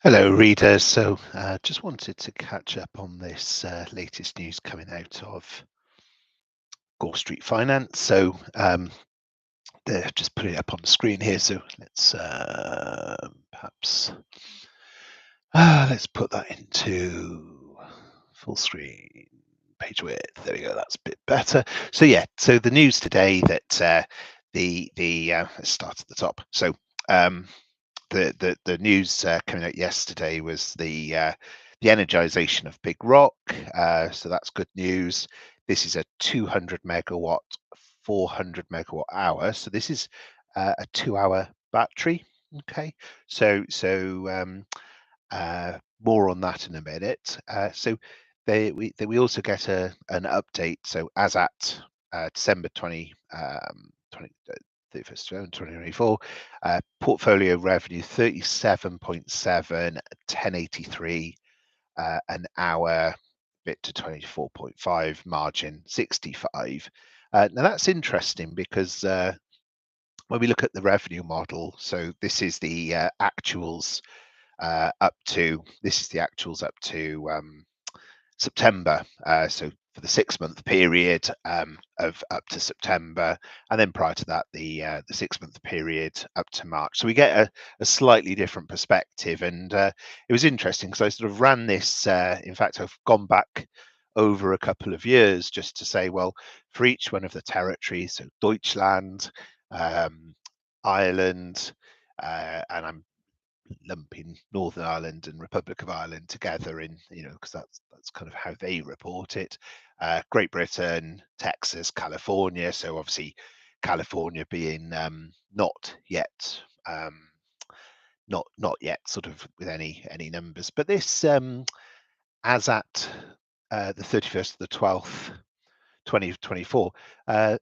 Hello, readers. Just wanted to catch up on this latest news coming out of Gore Street Finance. They're just putting it up on the screen here. So perhaps let's put that into full screen page width. There we go. That's a bit better. So the news today that let's start at the top. The news coming out yesterday was the energization of Big Rock. So that's good news. This is a 200 megawatt, 400 megawatt hour. So this is a 2-hour battery. Okay, more on that in a minute. We also get an update. So as at December 31st of 2024, portfolio revenue 37.7, 1083 an hour, bit to 24.5, margin 65. Now that's interesting because when we look at the revenue model, so this is the actuals up to September. So for the 6-month period of up to September, and then prior to that, the 6-month period up to March. So we get a slightly different perspective, and it was interesting because I sort of ran this. In fact, I've gone back over a couple of years just to say, well, for each one of the territories, so Deutschland, Ireland, and I'm lumping Northern Ireland and Republic of Ireland together in, because that's kind of how they report it. Great Britain, Texas, California. So obviously, California being not yet not yet sort of with any numbers, but this as at the 31st of the 12th 2024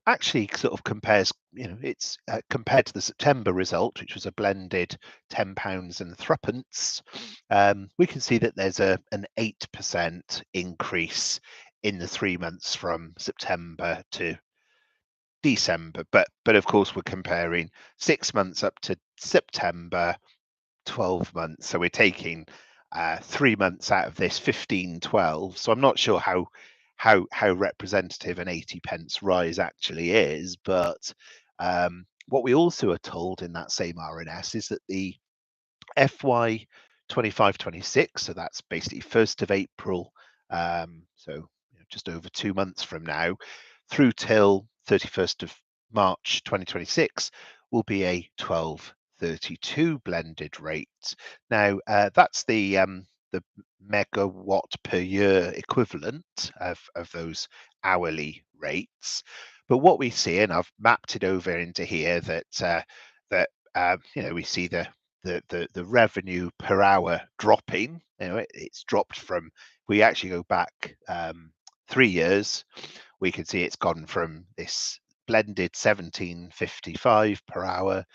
actually sort of compares, it's compared to the September result, which was a blended £10 and threepence. We can see that there's an 8% increase in the 3 months from September to December, but of course we're comparing 6 months up to September, 12 months, so we're taking 3 months out of this 15/12. So I'm not sure how representative an 80 pence rise actually is, but what we also are told in that same RNS is that the FY 25/26, so that's basically 1st of April, just over 2 months from now, through till 31st of March 2026, will be a 12.32 blended rate. Now, that's the megawatt per year equivalent of those hourly rates. But what we see, and I've mapped it over into here, we see the revenue per hour dropping. It's dropped from, if we actually go back 3 years, we can see it's gone from this blended 17.55 per hour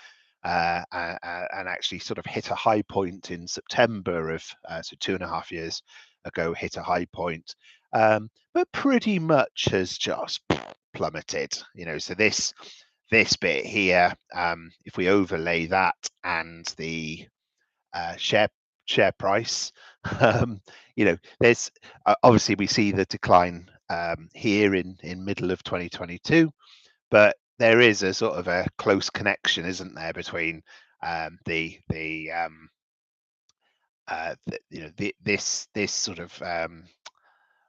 and actually sort of hit a high point in September of so 2.5 years ago, hit a high point, but pretty much has just plummeted. So this bit here, if we overlay that and the share price, there's obviously we see the decline here in middle of 2022, but there is a sort of a close connection, isn't there, between this sort of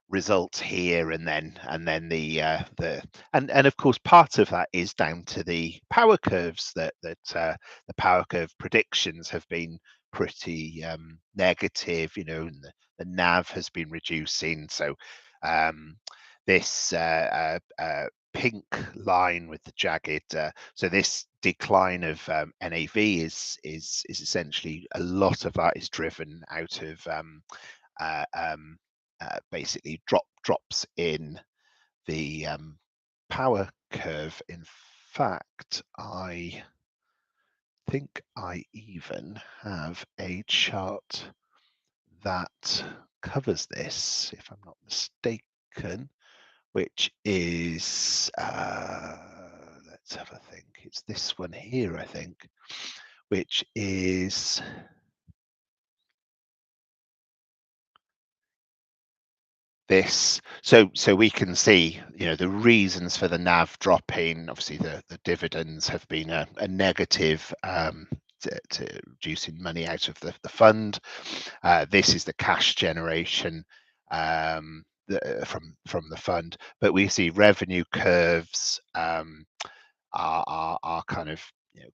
results here and then and of course part of that is down to the power curves that the power curve predictions have been pretty negative, and the nav has been reducing. So this pink line with the jagged, so this decline of NAV is essentially, a lot of that is driven out of basically drops in the power curve. In fact, I think I even have a chart that covers this, if I'm not mistaken, which is, let's have a think, it's this one here, I think, which is this. So we can see, the reasons for the NAV dropping. Obviously, the dividends have been a negative, to reducing money out of the fund. This is the cash generation, from the fund, but we see revenue curves, are kind of,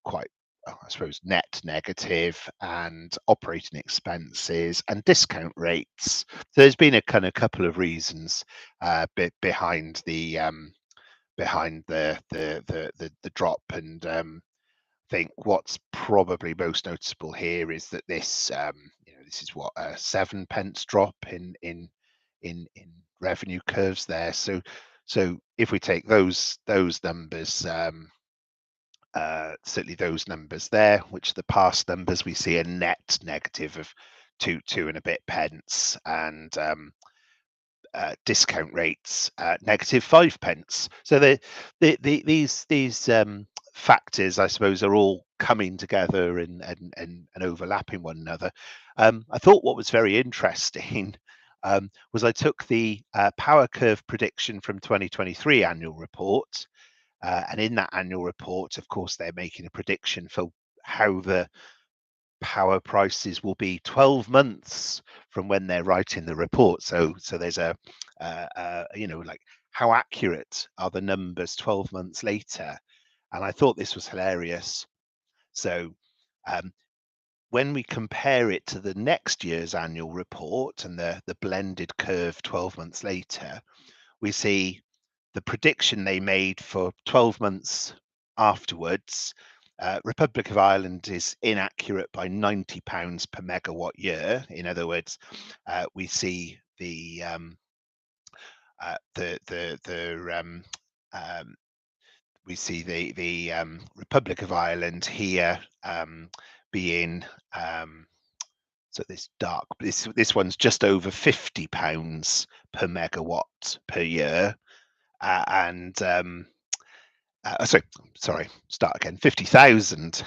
quite, I suppose, net negative, and operating expenses and discount rates. So there's been a kind of couple of reasons, behind the, the drop. And I think what's probably most noticeable here is that this, this is what, a 7p drop in revenue curves there. So if we take those numbers, certainly those numbers there, which are the past numbers, we see a net negative of two and a bit pence, and discount rates negative 5p. So these factors, I suppose, are all coming together and overlapping one another. I thought what was very interesting, was I took the power curve prediction from 2023 annual report. And in that annual report, of course, they're making a prediction for how the power prices will be 12 months from when they're writing the report. So there's a, like, how accurate are the numbers 12 months later? And I thought this was hilarious. So when we compare it to the next year's annual report and the blended curve 12 months later, we see the prediction they made for 12 months afterwards. Republic of Ireland is inaccurate by £90 per megawatt year. In other words, we see the Republic of Ireland here, being, so this one's just over £50 per megawatt per year, and sorry, start again. 50,000.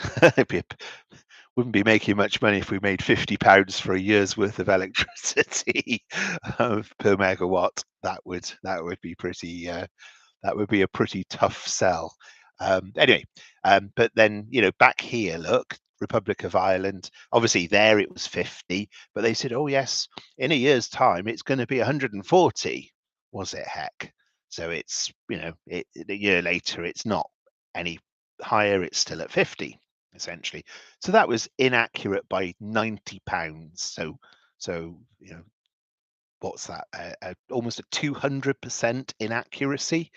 Wouldn't be making much money if we made £50 for a year's worth of electricity per megawatt. That would be pretty. That would be a pretty tough sell. Anyway, but then, back here, look, Republic of Ireland. Obviously, there it was 50, but they said, oh yes, in a year's time it's going to be 140. Was it, heck? So it's, a year later, it's not any higher. It's still at 50, essentially. So that was inaccurate by £90. So what's that? Almost a 200% inaccuracy.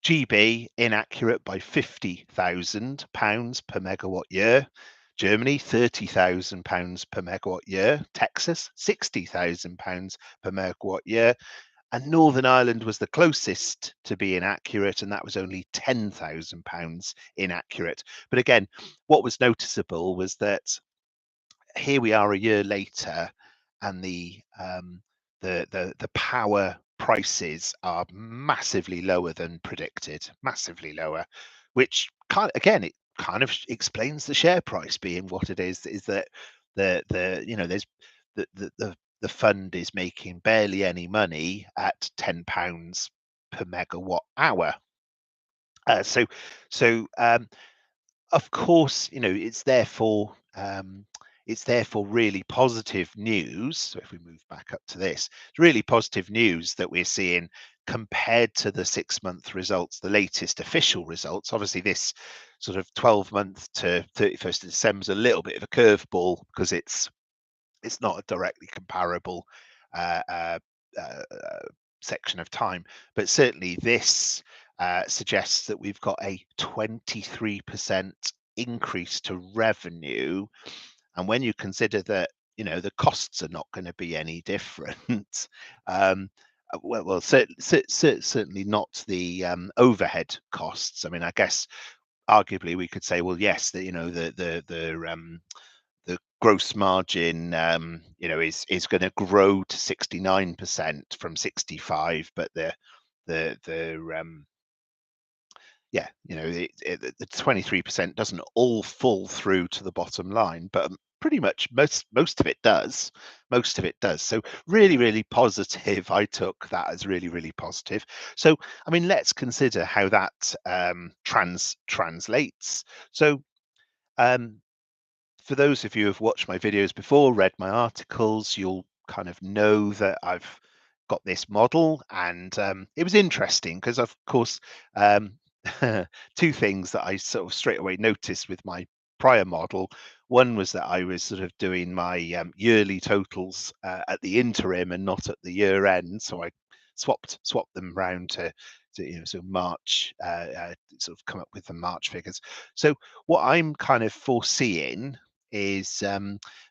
GB inaccurate by £50,000 per megawatt year. Germany, £30,000 per megawatt year. Texas, £60,000 per megawatt year. And Northern Ireland was the closest to be inaccurate, and that was only £10,000 inaccurate. But again, what was noticeable was that here we are a year later, and the power prices are massively lower than predicted, massively lower, which it kind of explains the share price being what it is that there's the fund is making barely any money at £10 per megawatt hour. So of course, it's therefore really positive news. So if we move back up to this, it's really positive news that we're seeing compared to the 6-month results, the latest official results. Obviously, this sort of 12-month to 31st of December is a little bit of a curveball because it's not a directly comparable section of time, but certainly this suggests that we've got a 23% increase to revenue. And when you consider that, the costs are not going to be any different, certainly not the overhead costs. I mean, I guess arguably we could say, well, yes, the gross margin, is going to grow to 69% from 65, but the 23% doesn't all fall through to the bottom line. But pretty much most of it does. Most of it does. So really, really positive. I took that as really, really positive. So I mean, let's consider how that translates. So um, for those of you who've watched my videos before, read my articles, you'll kind of know that I've got this model, and it was interesting because, of course, um, two things that I sort of straight away noticed with my prior model. One was that I was sort of doing my yearly totals at the interim and not at the year end, so I swapped them round to sort of March, sort of come up with the March figures. So what I'm kind of foreseeing is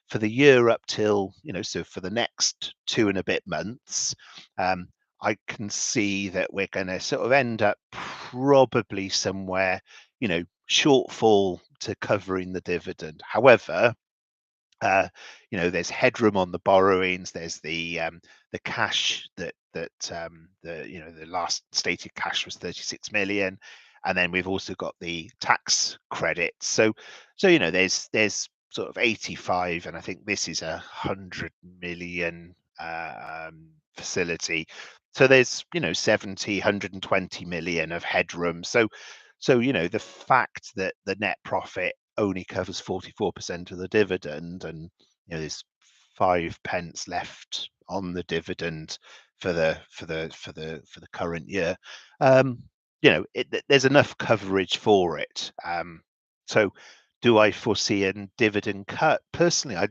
for the year up till, so for the next 2 and a bit months, um, I can see that we're going to sort of end up probably somewhere, shortfall to covering the dividend. However, uh, there's headroom on the borrowings. There's the cash the last stated cash was 36 million, and then we've also got the tax credits. So there's sort of 85, and I think this is 100 million facility. So there's 70, 120 million of headroom. So the fact that the net profit only covers 44% of the dividend, and there's 5 pence left on the dividend for the current year. There's enough coverage for it. So do I foresee a dividend cut? Personally I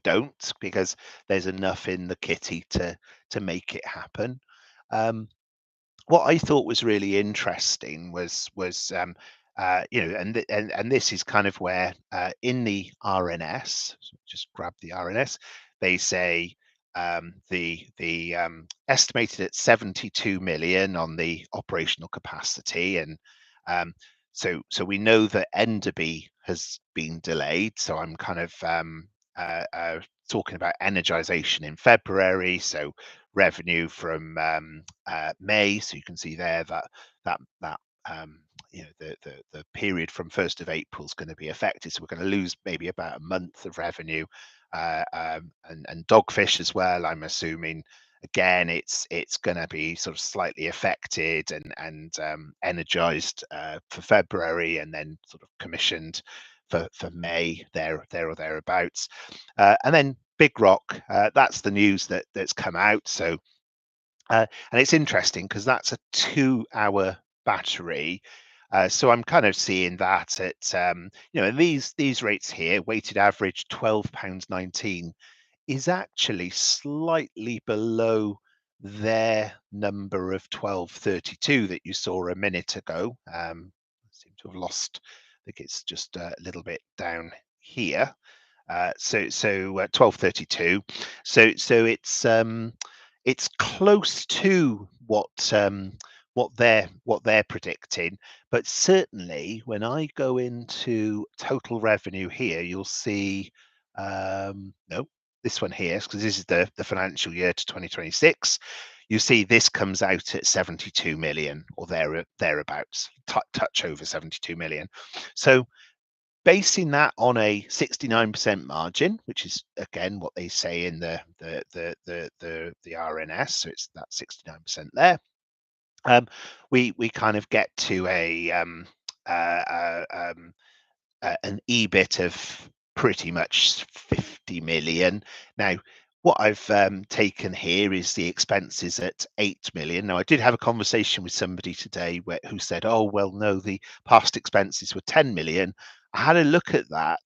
don't, because there's enough in the kitty to make it happen. What I thought was really interesting was and this is kind of where in the RNS, so just grab the RNS, they say the estimated at 72 million on the operational capacity, and um, so we know that Enderby has been delayed. So I'm kind of talking about energization in February, so revenue from May. So you can see there that the period from 1st of April is going to be affected. So we're going to lose maybe about a month of revenue, and Dogfish as well. I'm assuming again it's going to be sort of slightly affected and energized for February, and then sort of commissioned for May, there or thereabouts. And then Big Rock, that's the news that's come out. So and it's interesting because that's a 2-hour battery. So I'm kind of seeing that at these rates here, weighted average £12.19, is actually slightly below their number of 12.32 that you saw a minute ago. I seem to have lost. I think it's just a little bit down here. So 12.32. So it's close to what they're predicting, but certainly when I go into total revenue here, you'll see no, this one here, because this is the financial year to 2026. You see this comes out at 72 million or thereabouts, touch over 72 million. So basing that on a 69% margin, which is again what they say in the RNS, so it's that 69% there. We kind of get to an EBIT of pretty much 50 million. Now, what I've taken here is the expenses at 8 million. Now, I did have a conversation with somebody today who said, oh, well, no, the past expenses were 10 million. I had a look at that,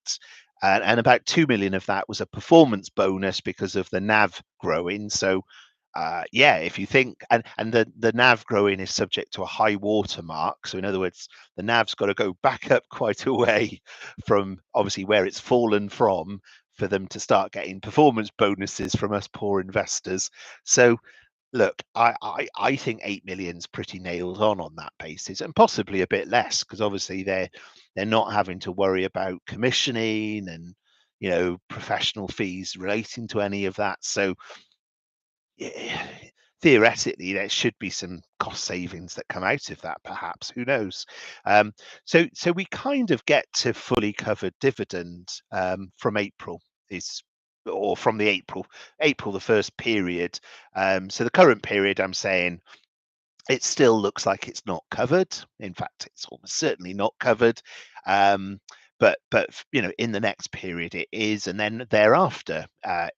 and about 2 million of that was a performance bonus because of the NAV growing. So yeah, if you think, and the NAV growing is subject to a high water mark. So in other words, the NAV's got to go back up quite a way from obviously where it's fallen from for them to start getting performance bonuses from us poor investors. So look, I think 8 million's pretty nailed on that basis, and possibly a bit less, because obviously they're not having to worry about commissioning and professional fees relating to any of that. So theoretically there should be some cost savings that come out of that, perhaps. Who knows? So we kind of get to fully covered dividend from April is or from the April the first period. So the current period, I'm saying, it still looks like it's not covered. In fact, it's almost certainly not covered. But in the next period it is, and then thereafter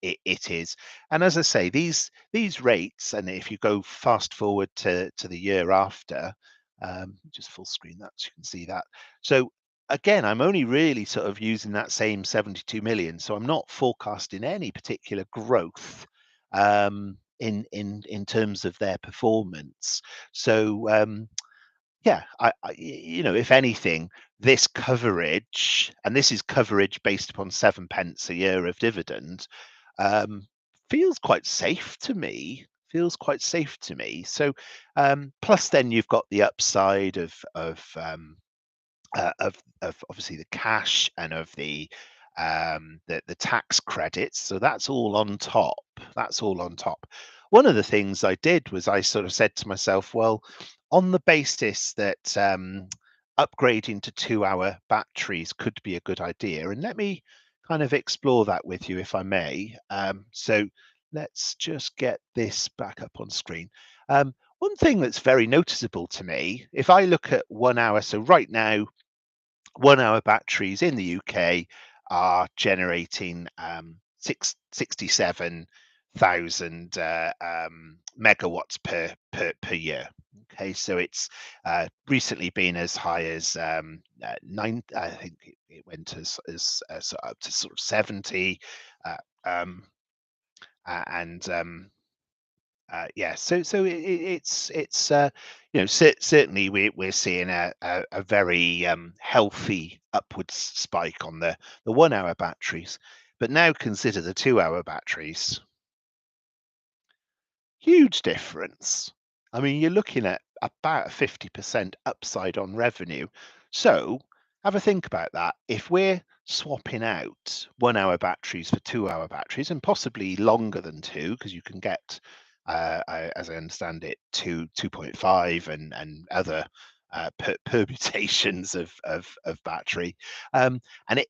it is. And as I say, these rates, and if you go fast forward to the year after, just full screen that so you can see that. So again, I'm only really sort of using that same 72 million, so I'm not forecasting any particular growth in terms of their performance. So yeah, if anything, this coverage, and this is coverage based upon 7p a year of dividend, feels quite safe to me. Feels quite safe to me. So plus, then you've got the upside of obviously the cash and of the tax credits. So that's all on top. That's all on top. One of the things I did was I sort of said to myself, well, on the basis that upgrading to 2-hour batteries could be a good idea, and let me kind of explore that with you, if I may. So let's just get this back up on screen. One thing that's very noticeable to me, if I look at 1 hour, so right now, 1-hour batteries in the UK are generating 67,000 megawatts per year. Okay, so it's recently been as high as nine. I think it went as up to sort of 70, and yeah, so it's certainly we're seeing a very healthy upwards spike on the 1-hour batteries, but now consider the 2-hour batteries. Huge difference. I mean, you're looking at about a 50% upside on revenue. So have a think about that. If we're swapping out 1-hour batteries for 2-hour batteries, and possibly longer than two, because you can get, as I understand it, 2.5 and other permutations of battery. And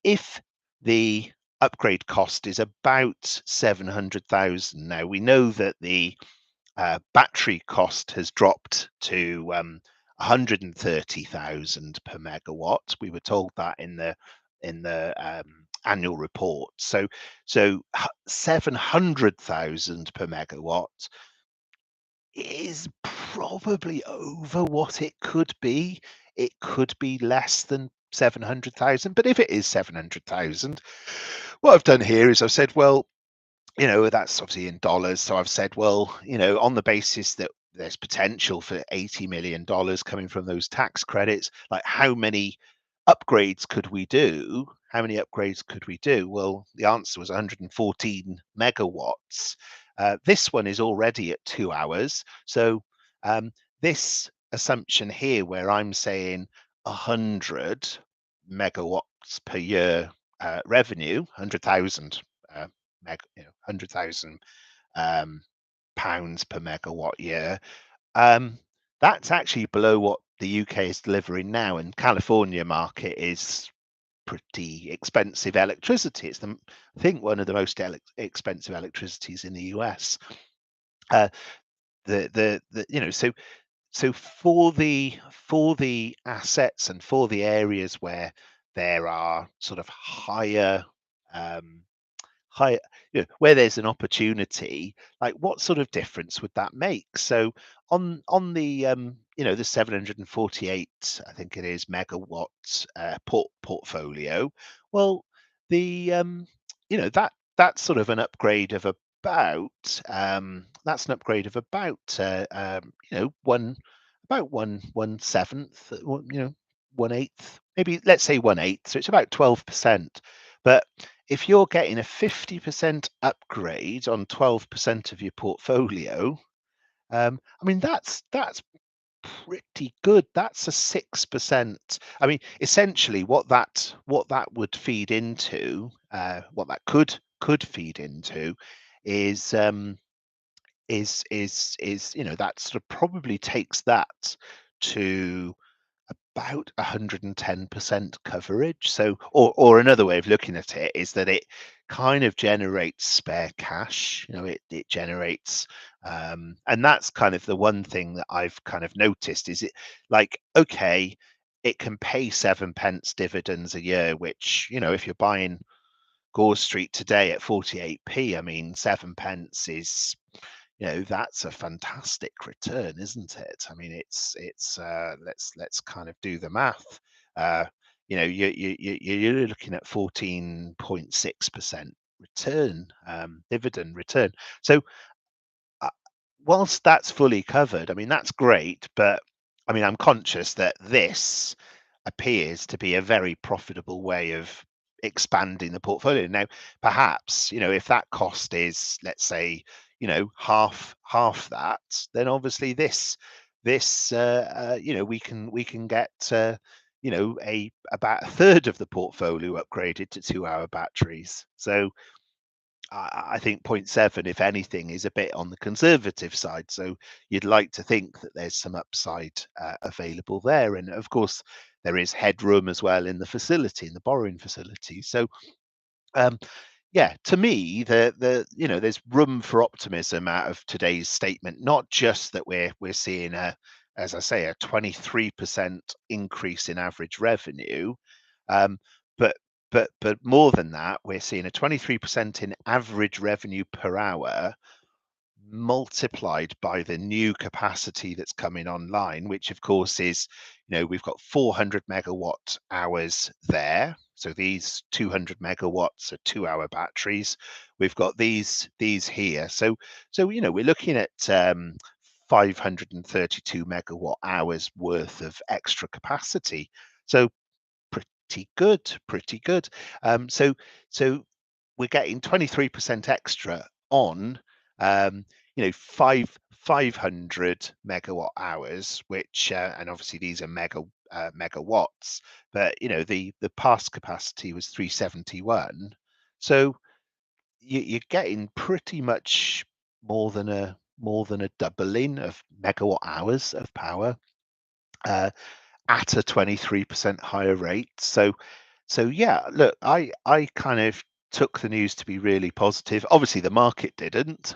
if the upgrade cost is about 700,000, now we know that the battery cost has dropped to 130,000 per megawatt. We were told that in the annual report. So 700,000 per megawatt is probably over what it could be. It could be less than 700,000, but if it is 700,000, what I've done here is I've said, well, that's obviously in dollars. So I've said, well, on the basis that there's potential for $80 million coming from those tax credits, like how many upgrades could we do? How many upgrades could we do? Well, the answer was 114 megawatts. This one is already at 2 hours. So this assumption here, where I'm saying 100 megawatts per year revenue, 100,000 100,000 pounds per megawatt year. That's actually below what the UK is delivering now, and California market is pretty expensive electricity. It's I think one of the most expensive electricities in the US. So for the assets and for the areas where there are sort of higher where there's an opportunity, like what sort of difference would that make? So on the the 748, I think it is, megawatts portfolio, well, the that's sort of an upgrade of about that's an upgrade of about one seventh, 1/8, maybe, let's say 1/8, so it's about 12%. But if you're getting a 50% upgrade on 12% of your portfolio, I mean, that's pretty good. That's a 6%. I mean, essentially, what that would feed into, what that could feed into, is is that sort of probably takes that to about 110% coverage. So, or another way of looking at it is that it kind of generates spare cash. It generates, and that's kind of the one thing that I've kind of noticed is it like, okay, it can pay 7 pence dividends a year, which, if you're buying Gore Street today at 48p, I mean, 7 pence is, that's a fantastic return, isn't it? I mean, let's kind of do the math. You're looking at 14.6% return, dividend return. So uh, whilst that's fully covered, I mean, that's great, but I mean, I'm conscious that this appears to be a very profitable way of expanding the portfolio. Now, perhaps, if that cost is, let's say, half that, then obviously we can get a about a third of the portfolio upgraded to 2-hour batteries. So I think point 0.7, if anything, is a bit on the conservative side. So you'd like to think that there's some upside available there. And of course, there is headroom as well in the facility, in the borrowing facility. So um, yeah, to me, there's room for optimism out of today's statement. Not just that we're seeing as I say, a 23% increase in average revenue, um, but but more than that, we're seeing a 23% in average revenue per hour multiplied by the new capacity that's coming online, which of course is, we've got 400 megawatt hours there. So these 200 megawatts are 2-hour batteries. We've got these here. So we're looking at 532 megawatt hours worth of extra capacity. So pretty good, pretty good. So we're getting 23% extra on um, 500 megawatt hours, which and obviously these are megawatts, but the past capacity was 371. So you're getting pretty much more than a doubling of megawatt hours of power at a 23% higher rate. So yeah, look, I kind of took the news to be really positive. Obviously, the market didn't.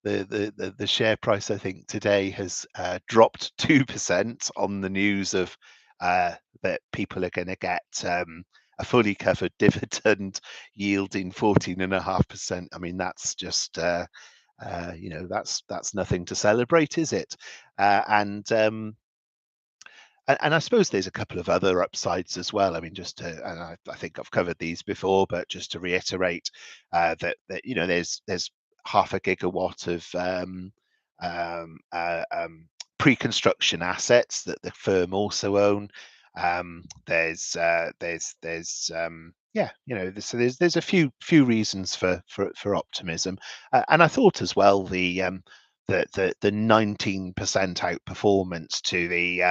The share price I think today has dropped 2% on the news of that people are going to get a fully covered dividend yielding 14.5%. I mean, that's just that's nothing to celebrate, is it? And I suppose there's a couple of other upsides as well. I mean, and I think I've covered these before, but just to reiterate that there's half a gigawatt of um, uh, um, pre-construction assets that the firm also own. Yeah, so there's a few reasons for optimism, and I thought as well the 19% outperformance to the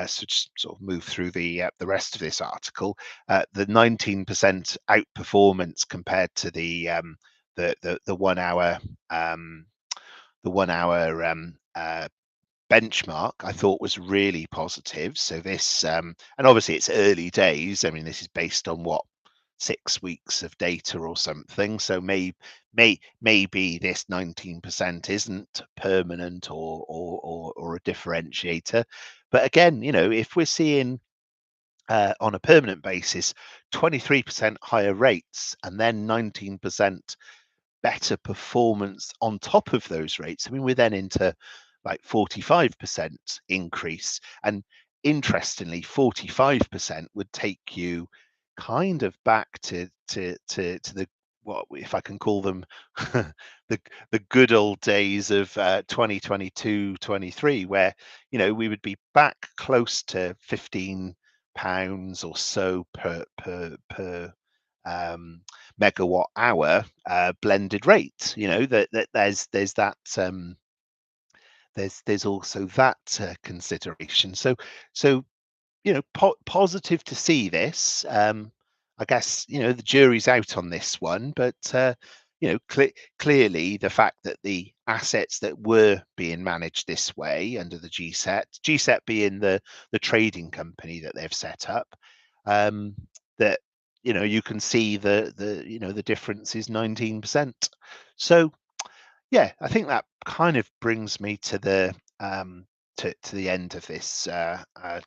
so just sort of move through the rest of this article. The 19% outperformance compared to the 1 hour the 1 hour benchmark, I thought was really positive. So this and obviously it's early days. I mean, this is based on what, 6 weeks of data or something. So maybe this 19% isn't permanent or a differentiator. But again, if we're seeing on a permanent basis 23% higher rates and then 19% better performance on top of those rates, I mean, we're then into like 45% increase. And interestingly, 45% would take you kind of back to the, what, if I can call them, the good old days of 2022 23, where we would be back close to £15 or so per megawatt hour blended rate. That there's that there's also that consideration. So positive to see this. I guess the jury's out on this one, but clearly the fact that the assets that were being managed this way under the GSET being the trading company that they've set up, that you can see the difference is 19%. So yeah, I think that kind of brings me to the end of this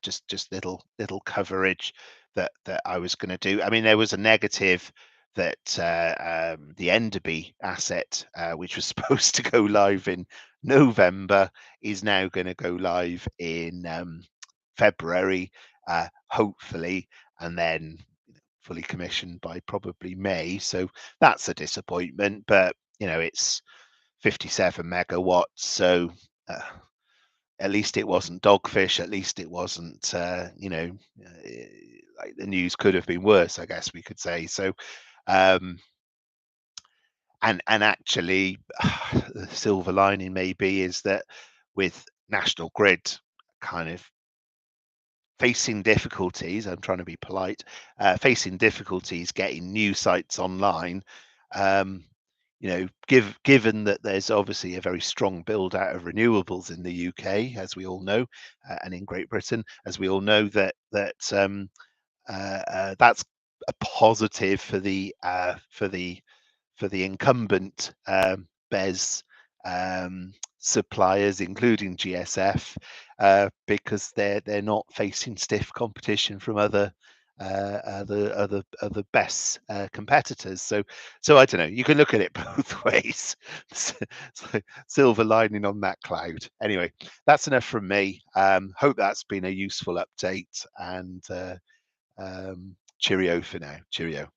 just little coverage that I was going to do. I mean, there was a negative that the Enderby asset, which was supposed to go live in November, is now going to go live in February, hopefully, and then fully commissioned by probably May. So that's a disappointment, but it's 57 megawatts. So uh, at least it wasn't dogfish. At least it wasn't, like the news could have been worse, I guess we could say. So, um, and actually, the silver lining maybe is that with National Grid kind of facing difficulties, I'm trying to be polite, facing difficulties getting new sites online. Um, given that there's obviously a very strong build out of renewables in the UK, as we all know, and in Great Britain, as we all know, that's a positive for the incumbent BES suppliers, including GSF, because they're not facing stiff competition from other best competitors. So I don't know. You can look at it both ways. So, silver lining on that cloud. Anyway, that's enough from me. Hope that's been a useful update, and cheerio for now. Cheerio.